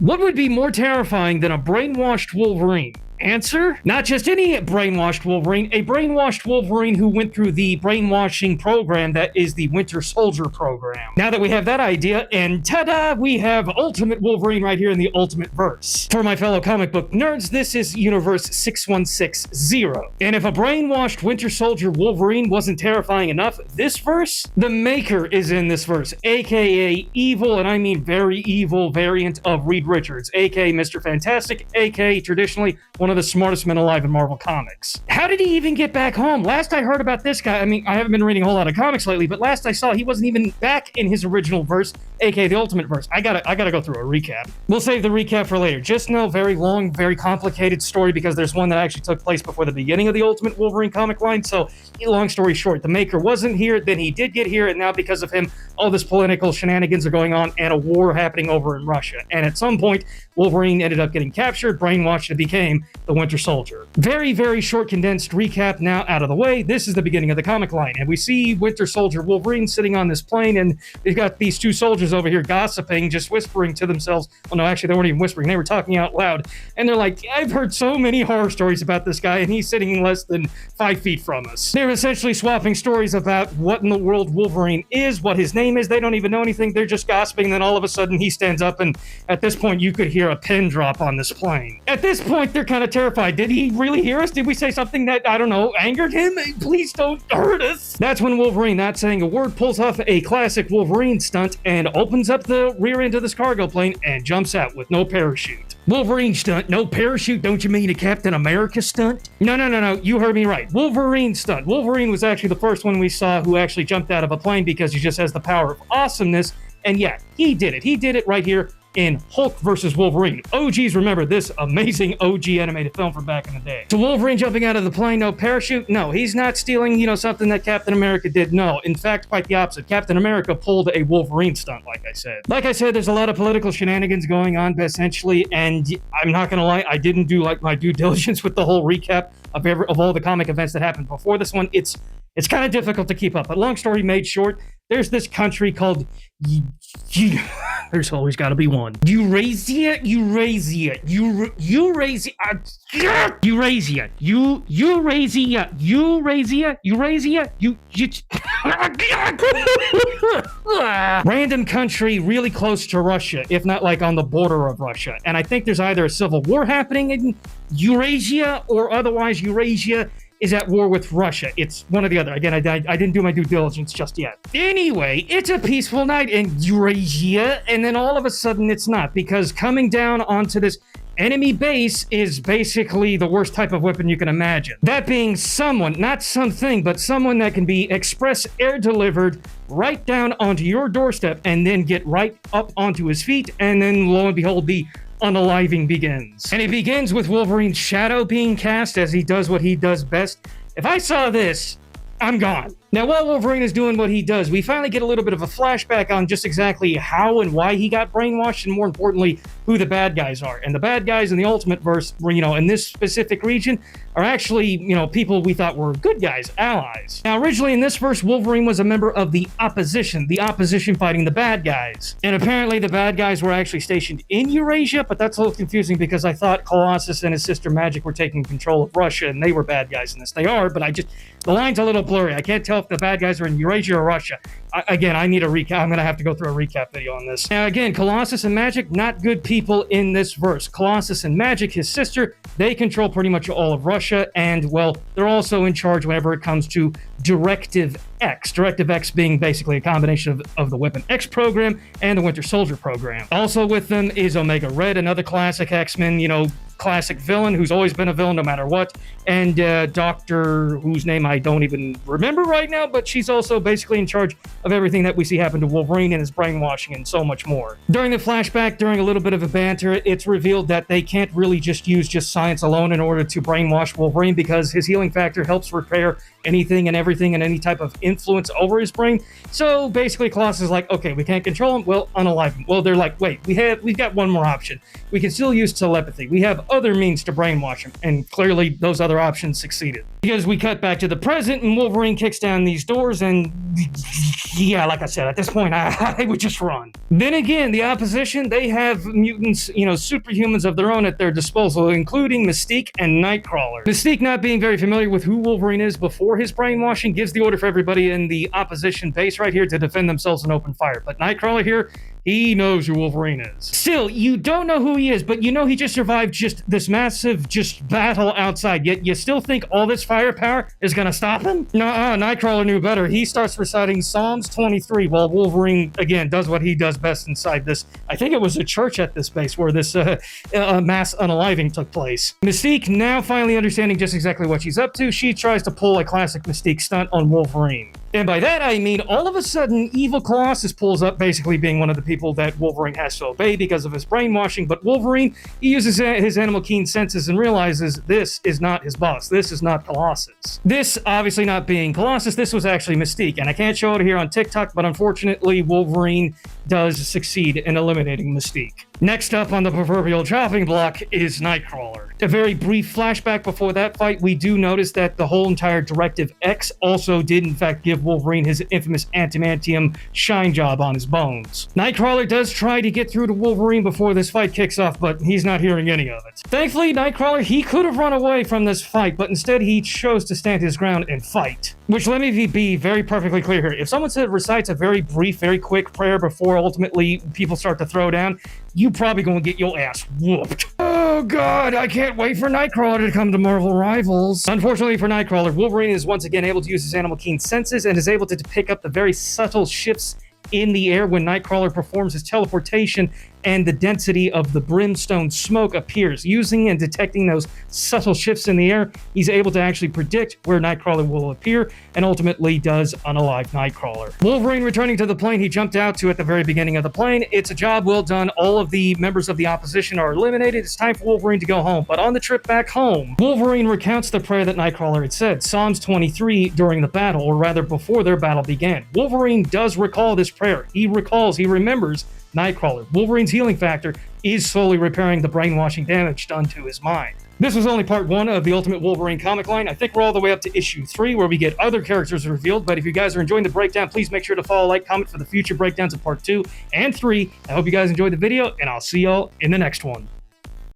What would be more terrifying than a brainwashed Wolverine? Answer: not just any brainwashed Wolverine, a brainwashed Wolverine who went through the brainwashing program that is the Winter Soldier program. Now that we have that idea, and ta-da, we have Ultimate Wolverine right here in the Ultimate Verse. For my fellow comic book nerds, this is Universe 6160. And if a brainwashed Winter Soldier Wolverine wasn't terrifying enough, this verse, the Maker is in this verse, aka evil, and I mean very evil variant of Reed Richards, aka Mr. Fantastic, aka traditionally one of the smartest men alive in Marvel Comics. How did he even get back home? Last I heard about this guy, I mean, I haven't been reading a whole lot of comics lately, but last I saw, he wasn't even back in his original verse, aka the Ultimate Verse. I gotta go through a recap. We'll save the recap for later. Just know, very long, very complicated story, because there's one that actually took place before the beginning of the Ultimate Wolverine comic line, so long story short, the Maker wasn't here, then he did get here, and now because of him, all this political shenanigans are going on, and a war happening over in Russia. And at some point, Wolverine ended up getting captured, brainwashed, and became the Winter Soldier. Very, very short, condensed recap now out of the way. This is the beginning of the comic line, and we see Winter Soldier Wolverine sitting on this plane, and they've got these two soldiers over here gossiping, just whispering to themselves. Well, no, actually, they weren't even whispering. They were talking out loud, and they're like, I've heard so many horror stories about this guy, and he's sitting less than 5 feet from us. They're essentially swapping stories about what in the world Wolverine is, what his name is. They don't even know anything. They're just gossiping, and then all of a sudden, he stands up, and at this point, you could hear a pin drop on this plane. At this point, they're kind of terrified. Did he really hear us? Did we say something that, I don't know, angered him? Please don't hurt us. That's when Wolverine, not saying a word, pulls off a classic Wolverine stunt and opens up the rear end of this cargo plane and jumps out with no parachute. Wolverine stunt, no parachute? Don't you mean a Captain America stunt? No, you heard me right. Wolverine stunt. Wolverine was actually the first one we saw who actually jumped out of a plane because he just has the power of awesomeness. And yeah, he did it. He did it right here in Hulk vs. Wolverine. OGs remember this amazing OG animated film from back in the day. So Wolverine jumping out of the plane, no parachute? No, he's not stealing, something that Captain America did. No, in fact, quite the opposite. Captain America pulled a Wolverine stunt, like I said. Like I said, there's a lot of political shenanigans going on, essentially, and I'm not gonna lie, I didn't do my due diligence with the whole recap of all the comic events that happened before this one. It's kind of difficult to keep up, but long story made short, there's this country called there's always got to be one. Eurasia. Random country really close to Russia, if not like on the border of Russia. And I think there's either a civil war happening in Eurasia or otherwise Eurasia is at war with Russia. It's one or the other. Again, I didn't do my due diligence just yet. Anyway, it's a peaceful night in Eurasia, and then all of a sudden it's not, because coming down onto this enemy base is basically the worst type of weapon you can imagine. That being someone, not something, but someone that can be express air delivered right down onto your doorstep and then get right up onto his feet, and then lo and behold, the unaliving begins. And it begins with Wolverine's shadow being cast as he does what he does best. If I saw this, I'm gone. Now, while Wolverine is doing what he does, we finally get a little bit of a flashback on just exactly how and why he got brainwashed, and more importantly, who the bad guys are. And the bad guys in the Ultimate Verse, in this specific region, are actually, people we thought were good guys, allies. Now, originally in this verse, Wolverine was a member of the opposition fighting the bad guys. And apparently the bad guys were actually stationed in Eurasia, but that's a little confusing because I thought Colossus and his sister Magic were taking control of Russia, and they were bad guys in this. They are, but the line's a little blurry. I can't tell if the bad guys are in Eurasia or Russia. Again, I need a recap. I'm going to have to go through a recap video on this. Now, again, Colossus and Magic, not good people in this verse. Colossus and Magic, his sister, they control pretty much all of Russia, and, well, they're also in charge whenever it comes to Directive X. Directive X being basically a combination of the Weapon X program and the Winter Soldier program. Also with them is Omega Red, another classic X-Men, classic villain who's always been a villain no matter what, and Doctor, whose name I don't even remember right now, but she's also basically in charge of everything that we see happen to Wolverine and his brainwashing and so much more. During the flashback, during a little bit of a banter, it's revealed that they can't really just use science alone in order to brainwash Wolverine, because his healing factor helps repair anything and everything and any type of influence over his brain. So basically Colossus is like, okay, we can't control him, well, unalive him. Well, they're like, wait, we've got one more option. We can still use telepathy. We have other means to brainwash him, and clearly those other options succeeded. Because we cut back to the present, and Wolverine kicks down these doors, and yeah, like I said, at this point, I would just run. Then again, the opposition, they have mutants, superhumans of their own at their disposal, including Mystique and Nightcrawler. Mystique, not being very familiar with who Wolverine is before his brainwashing, gives the order for everybody in the opposition base right here to defend themselves and open fire. But Nightcrawler here, he knows who Wolverine is. Still, you don't know who he is, but you know he just survived just this massive battle outside, yet you still think all this firepower is gonna stop him? Nuh-uh, Nightcrawler knew better. He starts reciting Psalms 23 while Wolverine, again, does what he does best inside this. I think it was a church at this base where this mass unaliving took place. Mystique, now finally understanding just exactly what she's up to, she tries to pull a classic Mystique stunt on Wolverine. And by that, I mean, all of a sudden, Evil Colossus pulls up, basically being one of the people that Wolverine has to obey because of his brainwashing. But Wolverine, he uses his animal keen senses and realizes this is not his boss. This is not Colossus. This, obviously not being Colossus, this was actually Mystique. And I can't show it here on TikTok, but unfortunately, Wolverine does succeed in eliminating Mystique. Next up on the proverbial chopping block is Nightcrawler. A very brief flashback before that fight, we do notice that the whole entire Directive X also did in fact give Wolverine his infamous adamantium shine job on his bones. Nightcrawler does try to get through to Wolverine before this fight kicks off, but he's not hearing any of it. Thankfully, Nightcrawler, he could have run away from this fight, but instead he chose to stand his ground and fight. Which, let me be very perfectly clear here. If someone recites a very brief, very quick prayer before ultimately people start to throw down, you probably gonna get your ass whooped. Oh god, I can't wait for Nightcrawler to come to Marvel Rivals. Unfortunately for Nightcrawler, Wolverine is once again able to use his animal keen senses and is able to pick up the very subtle shifts in the air when Nightcrawler performs his teleportation and the density of the brimstone smoke appears. Using and detecting those subtle shifts in the air, he's able to actually predict where Nightcrawler will appear and ultimately does unalive Nightcrawler. Wolverine returning to the plane he jumped out to at the very beginning of the plane. It's a job well done. All of the members of the opposition are eliminated. It's time for Wolverine to go home. But on the trip back home, Wolverine recounts the prayer that Nightcrawler had said, Psalms 23, during the battle, or rather before their battle began. Wolverine does recall this prayer. He remembers Nightcrawler. Wolverine's healing factor is slowly repairing the brainwashing damage done to his mind. This was only part 1 of the Ultimate Wolverine comic line. I think we're all the way up to issue 3 where we get other characters revealed, but if you guys are enjoying the breakdown, please make sure to follow, like, comment for the future breakdowns of part 2 and 3. I hope you guys enjoyed the video, and I'll see y'all in the next one.